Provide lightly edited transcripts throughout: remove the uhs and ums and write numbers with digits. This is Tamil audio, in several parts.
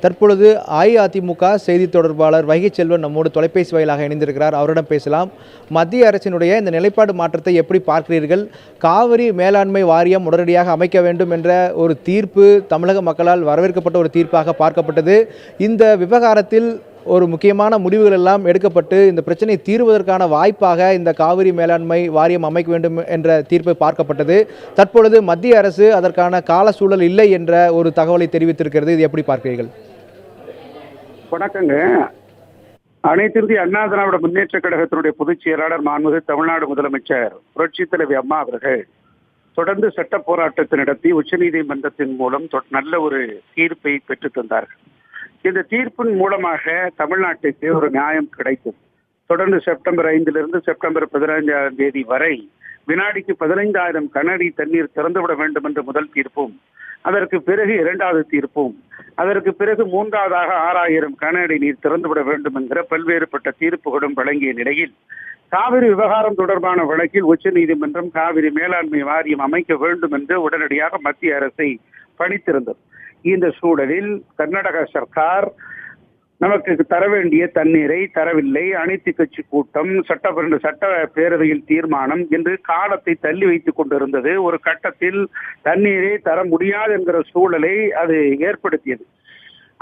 தற்பொழுது அஇஅதிமுக செய்தி தொடர்பாளர் வைகை செல்வன் நம்மோடு தொலைபேசி வாயிலாக இணைந்திருக்கிறார். அவரிடம் பேசலாம். மத்திய அரசினுடைய இந்த நிலைப்பாடு மாற்றத்தை எப்படி பார்க்கிறீர்கள்? காவிரி மேலாண்மை வாரியம் உடனடியாக அமைக்க வேண்டும் என்ற ஒரு தீர்ப்பு தமிழக மக்களால் வரவேற்கப்பட்ட ஒரு தீர்ப்பாக பார்க்கப்பட்டது. இந்த விவகாரத்தில் ஒரு முக்கியமான முடிவுகள் எல்லாம் எடுக்கப்பட்டு இந்த பிரச்சனையை தீர்வதற்கான வாய்ப்பாக இந்த காவிரி மேலாண்மை வாரியம் அமைக்க வேண்டும் என்ற தீர்ப்பை பார்க்கப்பட்டது. தற்பொழுது மத்திய அரசு அதற்கான கால சூழல் இல்லை என்ற ஒரு தகவலை தெரிவித்திருக்கிறது. இது எப்படி பார்க்கிறீர்கள்? வணக்கங்க. அனைத்து இந்திய அண்ணா திராவிட முன்னேற்ற கழகத்தினுடைய பொதுச் செயலாளர் மாண்புமிகு தமிழ்நாடு முதலமைச்சர் புரட்சித் தலைவி அம்மா அவர்கள் தொடர்ந்து சட்ட போராட்டத்தை நடத்தி உச்சநீதிமன்றத்தின் மூலம் நல்ல ஒரு தீர்ப்பை பெற்றுத் தந்தார்கள். இந்த தீர்ப்பின் மூலமாக தமிழ்நாட்டுக்கு ஒரு நியாயம் கிடைத்தது. தொடர்ந்து செப்டம்பர் 5 செப்டம்பர் 15 வரை வினாடிக்கு 15,000 கனஅடி தண்ணீர் திறந்துவிட வேண்டும் என்ற முதல் தீர்ப்பும், அதற்கு பிறகு 2வது தீர்ப்பும், அதற்கு பிறகு 3வதாக 6,000 கனஅடி நீர் திறந்துவிட வேண்டும் என்கிற பல்வேறுபட்ட தீர்ப்புகளும் வழங்கிய நிலையில் காவிரி விவகாரம் தொடர்பான வழக்கில் உச்சநீதிமன்றம் காவிரி மேலாண்மை வாரியம் அமைக்க வேண்டும் என்று உடனடியாக மத்திய அரசை பணித்திருந்தது. இந்த சூழலில் கர்நாடக சர்க்கார் நமக்கு தர வேண்டிய தண்ணீரை தரவில்லை, அனைத்து கட்சி கூட்டம், சட்ட பேரவையில் தீர்மானம் என்று காலத்தை தள்ளி வைத்துக் கொண்டிருந்தது. ஒரு கட்டத்தில் தண்ணீரை தர முடியாது என்கிற சூழலை அது ஏற்படுத்தியது.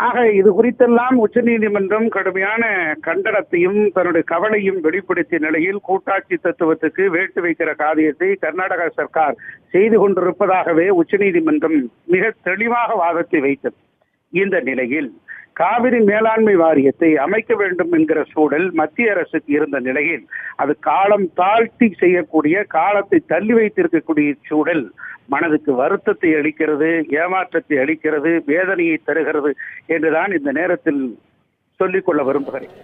ஆக இது குறித்தெல்லாம் உச்சநீதிமன்றம் கடுமையான கண்டனத்தையும் தன்னுடைய கவலையும் வெளிப்படுத்திய நிலையில் கூட்டாட்சி தத்துவத்துக்கு வேட்டு வைக்கிற காரியத்தை கர்நாடக சர்க்கார் செய்து கொண்டிருப்பதாகவே உச்சநீதிமன்றம் மிக தெளிவாக வாதத்தை வைத்தது. இந்த நிலையில் காவிரி மேலாண்மை வாரியத்தை அமைக்க வேண்டும் என்கிற சூழல் மத்திய அரசுக்கு இருந்த நிலையில் அது காலம் தாழ்த்தி செய்யக்கூடிய, காலத்தை தள்ளி வைத்திருக்கக்கூடிய சூழல் மனதுக்கு வருத்தத்தை அளிக்கிறது, ஏமாற்றத்தை அளிக்கிறது, வேதனையை தருகிறது என்றுதான் இந்த நேரத்தில் சொல்லிக்கொள்ள விரும்புகிறேன்.